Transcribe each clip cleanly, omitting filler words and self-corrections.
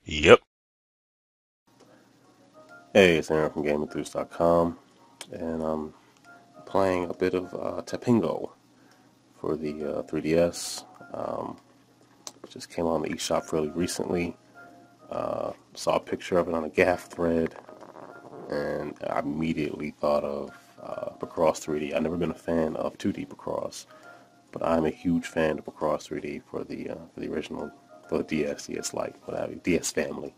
Yep. Hey, it's Aaron from GameEnthuse.com, and I'm playing a bit of Tappingo for the 3DS. It just came on the eShop fairly recently. Saw a picture of it on a GAF thread, and I immediately thought of Picross 3D. I've never been a fan of 2D Picross, but I'm a huge fan of Picross 3D for the original, for the DS, DS Lite, what have you, DS family,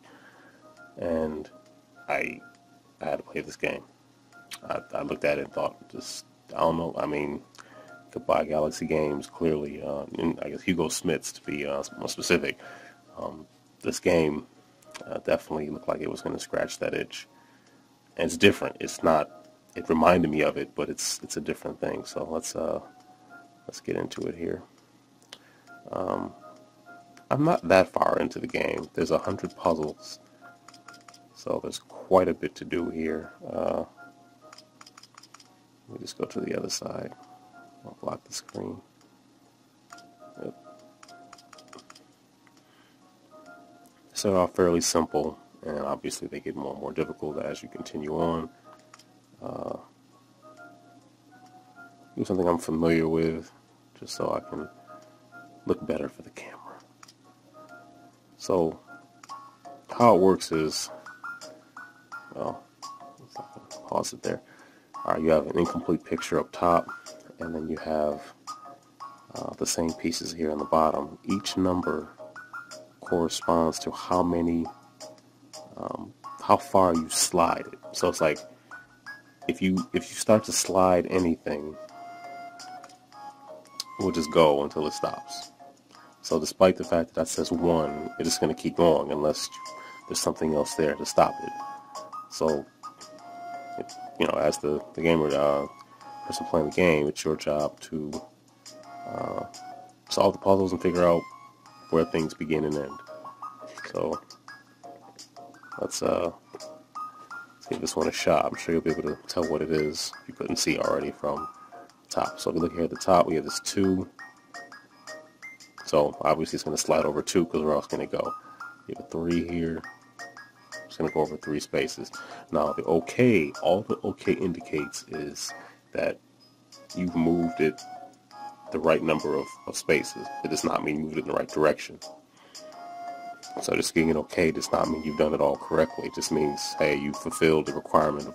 and I I had to play this game. I looked at it and thought, I don't know. I mean, Goodbye Galaxy Games, clearly, and I guess Hugo Smith's to be more specific. Um, this game definitely looked like it was going to scratch that itch. And it's different. It's not, it reminded me of it, but it's a different thing. So let's get into it here. Um, I'm not that far into the game. There's 100 puzzles, so there's quite a bit to do here. Let me just go to the other side. I'll block the screen. Yep. So they're fairly simple, and obviously they get more and more difficult as you continue on. Do something I'm familiar with, just so I can look better for the camera. So how it works is, well, pause it there. All right, you have an incomplete picture up top, and then you have the same pieces here on the bottom. Each number corresponds to how far you slide it. So it's like if you start to slide anything, it will just go until it stops. So despite the fact that says 1, it is going to keep going unless there's something else there to stop it. So, as the gamer, person playing the game, it's your job to solve the puzzles and figure out where things begin and end. So let's give this one a shot. I'm sure you'll be able to tell what it is if you couldn't see already from the top. So if you look here at the top, we have this 2. So obviously it's going to slide over 2 because where else can it go? You have a 3 here. It's going to go over 3 spaces. Now the OK, all the OK indicates is that you've moved it the right number of spaces. It does not mean you moved it in the right direction. So just getting an OK does not mean you've done it all correctly. It just means, hey, you fulfilled the requirement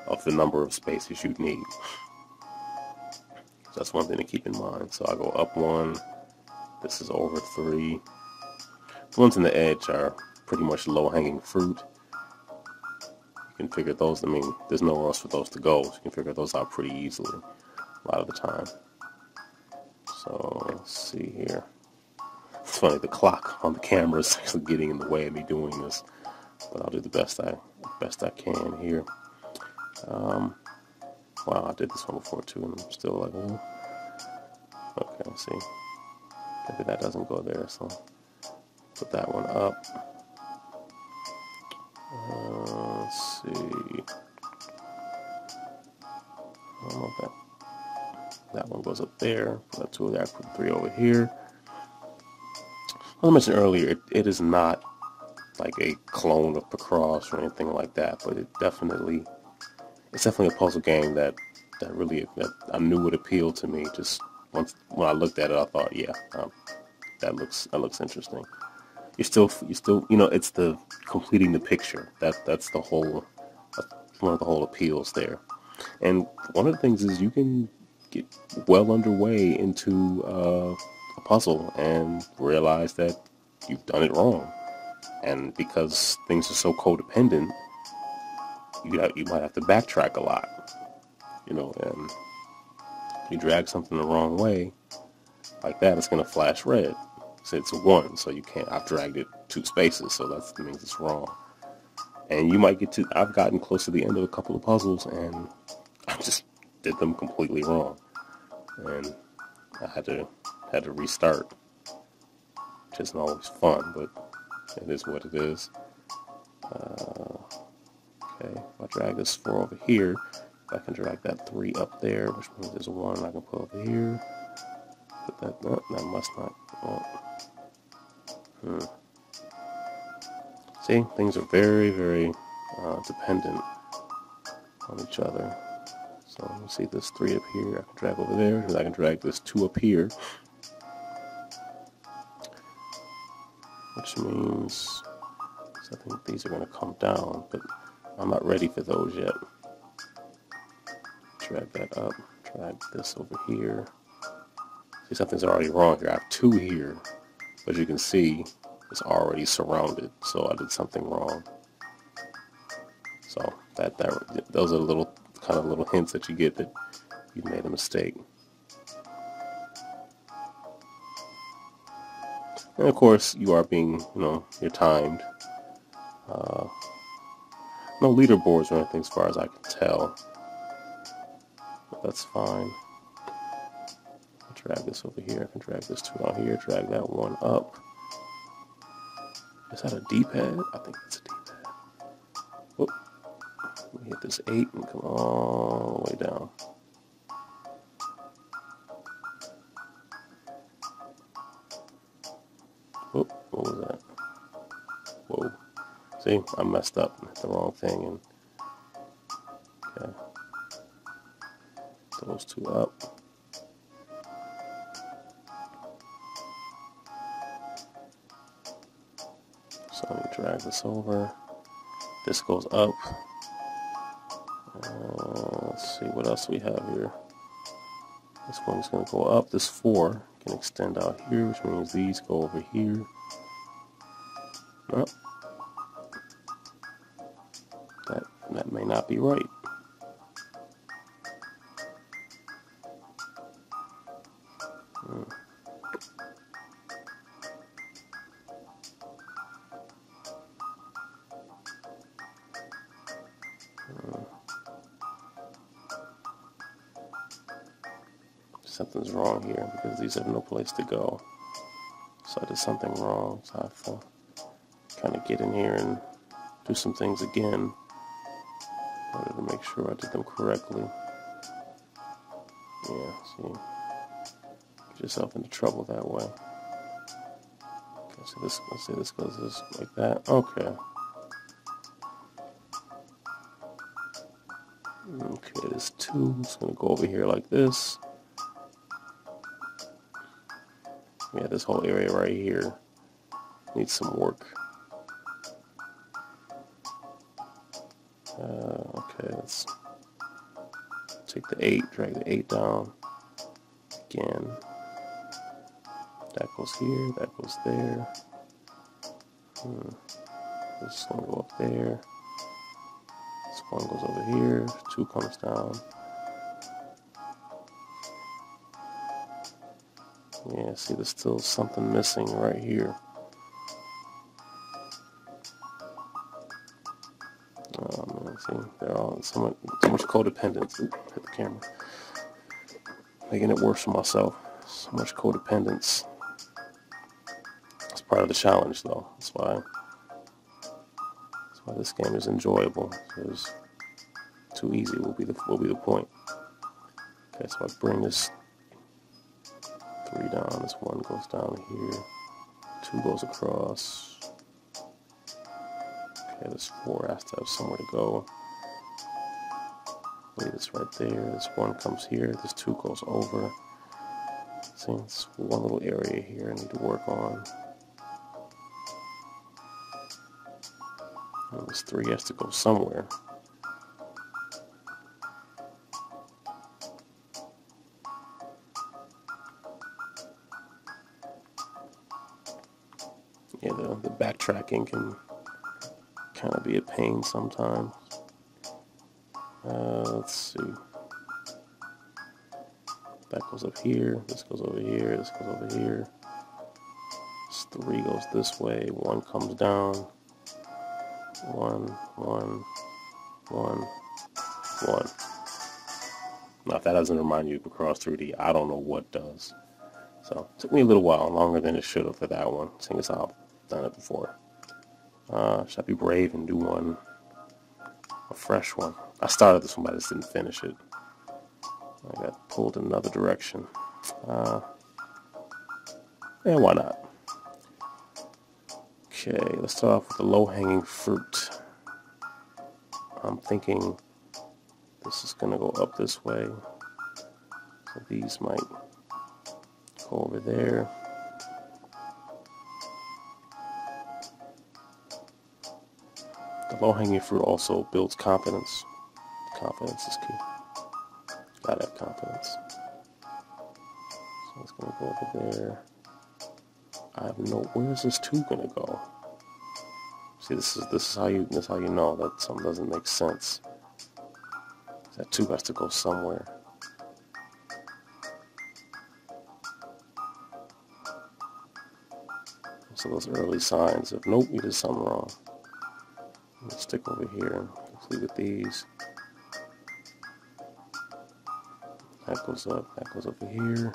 of the number of spaces you need. So that's one thing to keep in mind. So I go up 1. This is over 3. The ones in the edge are pretty much low-hanging fruit. You can figure those, I mean, there's nowhere else for those to go. So you can figure those out pretty easily a lot of the time. So let's see here. It's funny, the clock on the camera is actually getting in the way of me doing this, but I'll do the best I can here. Wow, I did this one before too, and I'm still like, oh. Okay, let's see. Maybe that doesn't go there, so put that one up. Let's see. I don't know if that one goes up there. Put that 2 there. Put 3 over here. As I mentioned earlier, it is not like a clone of Picross or anything like that, but it's definitely a puzzle game that I knew would appeal to me. Just once when I looked at it, I thought, yeah, that looks interesting. You still, it's the completing the picture. That's the whole, one of the whole appeals there. And one of the things is you can get well underway into a puzzle and realize that you've done it wrong. And because things are so codependent, you might have to backtrack a lot. And you drag something the wrong way, like that, it's going to flash red. So it's a 1, so you can't. I've dragged it 2 spaces, so that means it's wrong. And you might I've gotten close to the end of a couple of puzzles, and I just did them completely wrong. And I had to restart. Which isn't always fun, but it is what it is. Okay, if I drag this 4 over here, I can drag that 3 up there, which means there's a 1 I can put over here. Put that, no, that must not, See, things are very, very dependent on each other. So you see this 3 up here, I can drag over there, and I can drag this 2 up here, which means I think these are going to come down, but I'm not ready for those yet. Drag that up, drag this over here. See, something's already wrong here. I have 2 here, but you can see it's already surrounded, so I did something wrong. So those are little hints that you get that you made a mistake. And of course, you are being, you're timed. No leaderboards or anything as far as I can tell, but that's fine. I'll drag this over here. I can drag this 2 down here. Drag that 1 up. Is that a D-pad? I think it's a D-pad. Whoop. Let me hit this 8 and come all the way down. Whoop. What was that? Whoa. See, I messed up and hit the wrong thing. And okay. Those 2 up. So let me drag this over. This goes up. Let's see what else we have here. This one's going to go up. This 4 can extend out here, which means these go over here. Well, that may not be right. Something's wrong here because these have no place to go. So I did something wrong. So I have to kind of get in here and do some things again in order to make sure I did them correctly. Yeah, see, get yourself into trouble that way. Okay, so let's say this goes this like that. Okay. Okay, this 2 is going to go over here like this. Yeah, this whole area right here needs some work. Okay, let's take the 8, drag the 8 down again. That goes here, that goes there. This is going to go up there. This 1 goes over here, 2 comes down. Yeah, see, there's still something missing right here. Oh man, see, they're all so much codependence. Oop, hit the camera. Making it worse for myself. So much codependence. It's part of the challenge, though. That's why this game is enjoyable. Because too easy will be the point. Okay, so I bring this 3 down, this 1 goes down here, 2 goes across. Okay, this 4 has to have somewhere to go. Leave this right there, this 1 comes here, this 2 goes over. See, it's one little area here I need to work on. And this 3 has to go somewhere. Yeah, the backtracking can kind of be a pain sometimes. Let's see. That goes up here, this goes over here, this goes over here. This 3 goes this way, 1 comes down. 1, 1, 1, 1. Now if that doesn't remind you of Picross 3D, I don't know what does. So it took me a little while, longer than it should have for that one, seeing as I've done it before. Should I be brave and do a fresh one? I started this one, but I just didn't finish it. I got pulled in another direction. Yeah, why not? Okay, let's start off with the low-hanging fruit. I'm thinking this is going to go up this way. So these might go over there. The low-hanging fruit also builds confidence. Confidence is key. Gotta have confidence. So it's going to go over there. I have no. Where is this 2 going to go? See, this is how you know that something doesn't make sense. That 2 has to go somewhere. So those early signs of nope, you did something wrong. Let's stick over here and complete with these. That goes up. That goes over here.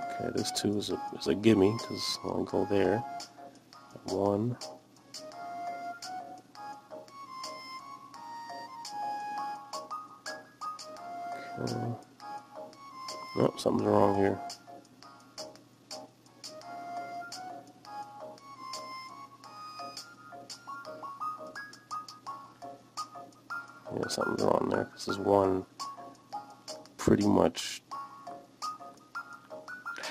Okay, this 2 is a gimme because I want to go there. 1. Okay. Nope, something's wrong here. Yeah, something's wrong there because this 1 pretty much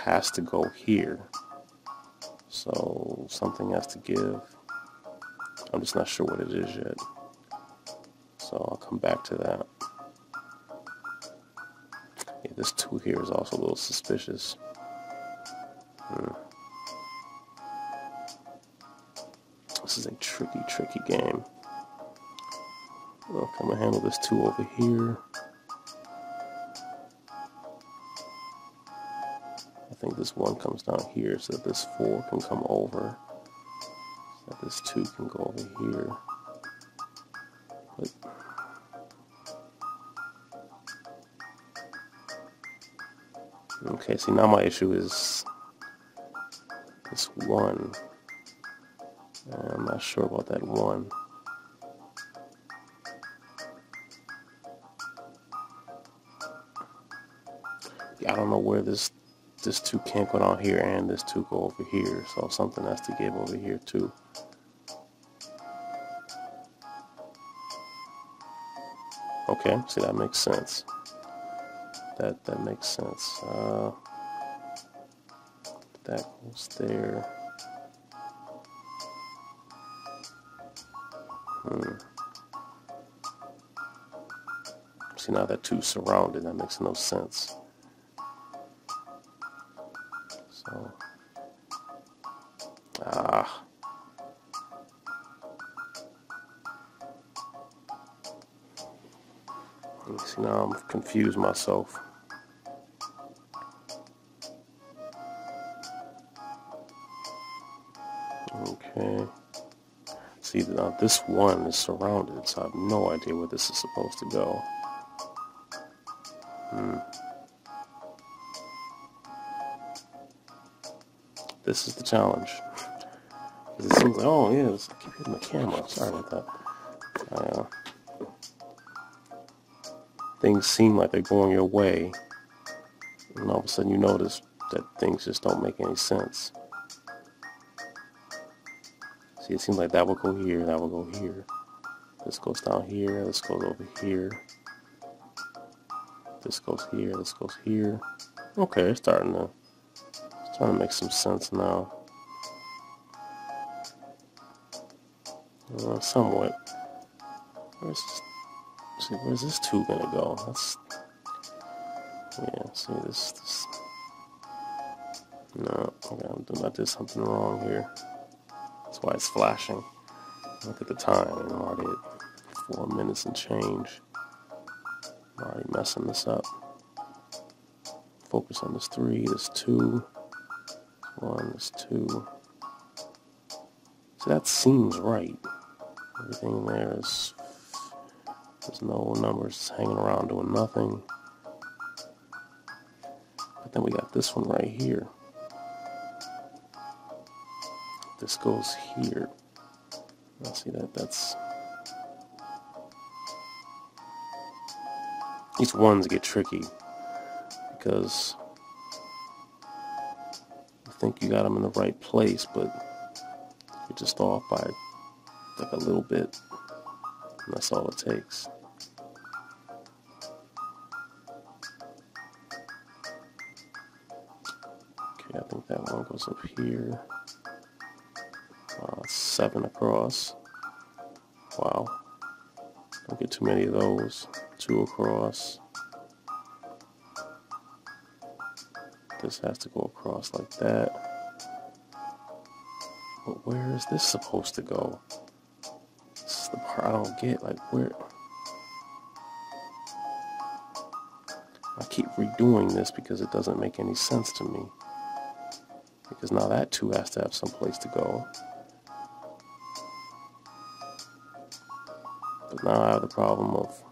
has to go here. So something has to give. I'm just not sure what it is yet. So I'll come back to that. Yeah, this 2 here is also a little suspicious. This is a tricky game. Okay, I'm going to handle this 2 over here. I think this 1 comes down here so that this 4 can come over. So that this 2 can go over here. But okay, see now my issue is this 1. I'm not sure about that 1. I don't know where this 2 can't go down here and this 2 go over here, so something has to give over here too. Okay, see that makes sense. That makes sense. That goes there. See now that 2's surrounded. That makes no sense. So, see now I'm confused myself. Okay. See now this 1 is surrounded, so I have no idea where this is supposed to go. This is the challenge. It seems like, oh yeah, I keep hitting the camera. Sorry about that. Things seem like they're going your way, and all of a sudden you notice that things just don't make any sense. See, it seems like that will go here, that will go here. This goes down here, this goes over here. This goes here, this goes here. Okay, it's starting to make some sense now. Somewhat. Where's this 2 gonna go? See this. No, okay, I did something wrong here. That's why it's flashing. Look at the time, I'm already at 4 minutes and change. I'm already messing this up. Focus on this 3, this 2, this 1, this 2. So that seems right. Everything there is, there's no numbers hanging around doing nothing. But then we got this one right here. This goes here. Let's see that's... These 1s get tricky because think you got them in the right place, but you're just off by like a little bit, and that's all it takes. Okay, I think that one goes up here. 7 across. Wow. Don't get too many of those. 2 across. This has to go across like that. But where is this supposed to go? This is the part I don't get. Like, where? I keep redoing this because it doesn't make any sense to me. Because now that 2 has to have some place to go. But now I have the problem of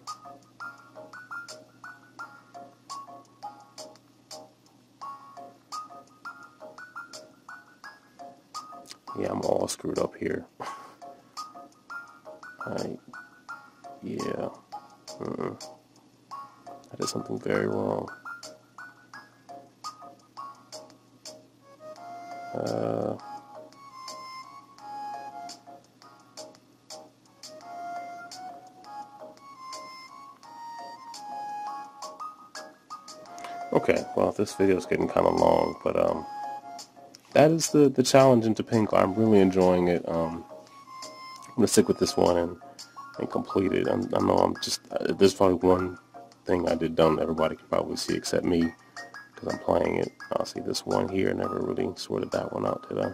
yeah, I'm all screwed up here. Yeah. I did something very wrong. Okay, well, this video is getting kind of long, but that is the challenge in Tappingo. I'm really enjoying it. I'm gonna stick with this one and complete it. I know I'm just there's probably one thing I did done everybody can probably see except me because I'm playing it. I'll see this one here. Never really sorted that one out, did I?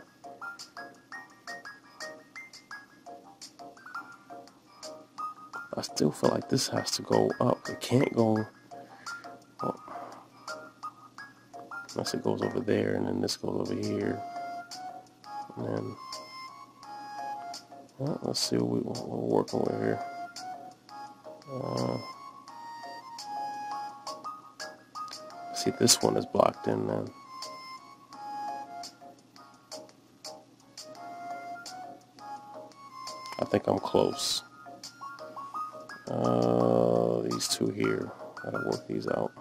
I still feel like this has to go up. It can't go. Well, unless it goes over there, and then this goes over here, and then well, let's see what we're working with here. See, this one is blocked in then. I think I'm close. These 2 here, gotta work these out.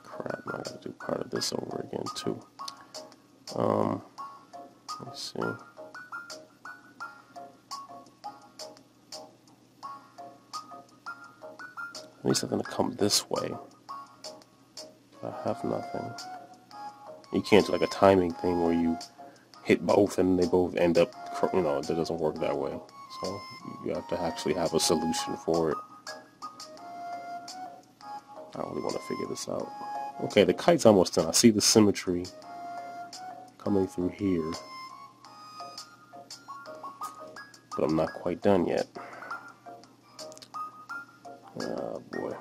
Crap, I gotta do part of this over again too. Let's see. I need something to come this way. I have nothing. You can't do like a timing thing where you hit both and they both end up, you know, it doesn't work that way. So you have to actually have a solution for it. I really want to figure this out. Okay, the kite's almost done. I see the symmetry coming through here, but I'm not quite done yet. Oh boy.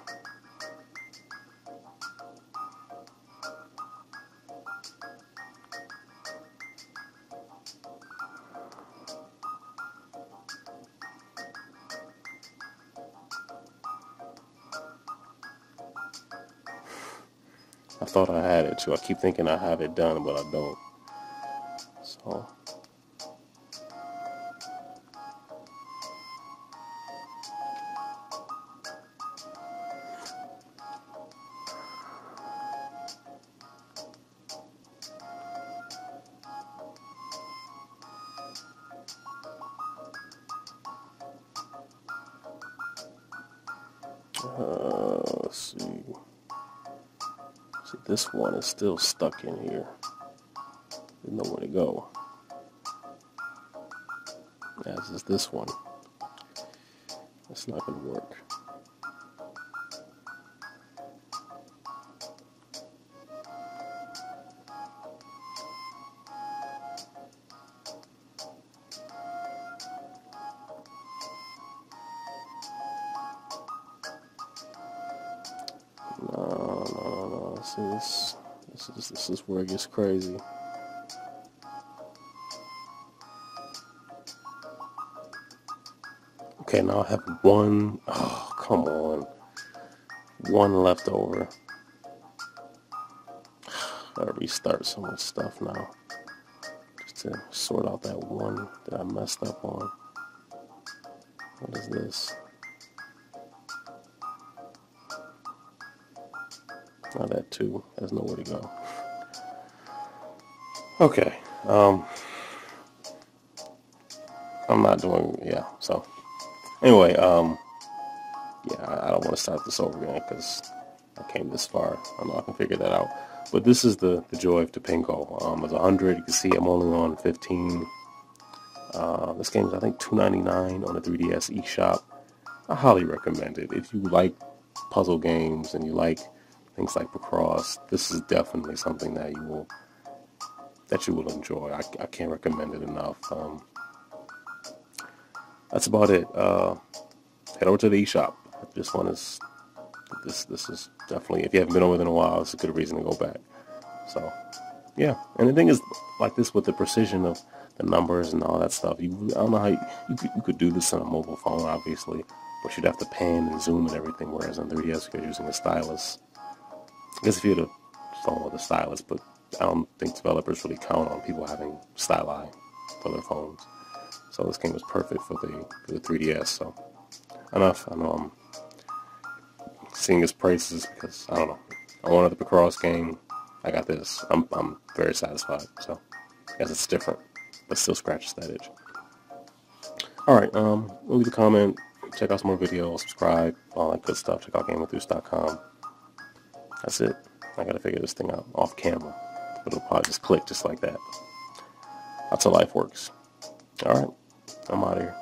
I thought I had it too. I keep thinking I have it done, but I don't. So. Let's see. See, this one is still stuck in here. There's nowhere to go. As is this one. That's not going to work. No. See, this is where it gets crazy. Okay, now I have one. Oh, come on. One left over. Gotta restart so much stuff now. Just to sort out that one that I messed up on. What is this? Not that too. There's nowhere to go. Okay. I'm not doing, yeah, so. Anyway, yeah, I don't want to start this over again because I came this far. I know I can figure that out. But this is the joy of Tappingo. It's 100. You can see I'm only on 15. This game is, I think, $2.99 on the 3DS eShop. I highly recommend it. If you like puzzle games and you like things like Picross, this is definitely something that you will enjoy. I can't recommend it enough. That's about it. Head over to the eShop. This one is this is definitely, if you haven't been over there in a while, it's a good reason to go back. So yeah, and the thing is, like this with the precision of the numbers and all that stuff, I don't know how you could do this on a mobile phone, obviously, but you'd have to pan and zoom and everything, whereas on 3DS you're using a stylus. I guess if you had a phone with a stylus, but I don't think developers really count on people having styli for their phones. So this game is perfect for the 3DS. So enough. I know I'm seeing its prices because I don't know. I wanted the Picross game. I got this. I'm very satisfied. So I guess it's different, but still scratches that itch. All right. Leave a comment. Check out some more videos. Subscribe. All that good stuff. Check out GameWithUs.com. That's it. I gotta figure this thing out off camera, but it'll probably just click just like that. That's how life works. All right. I'm out of here.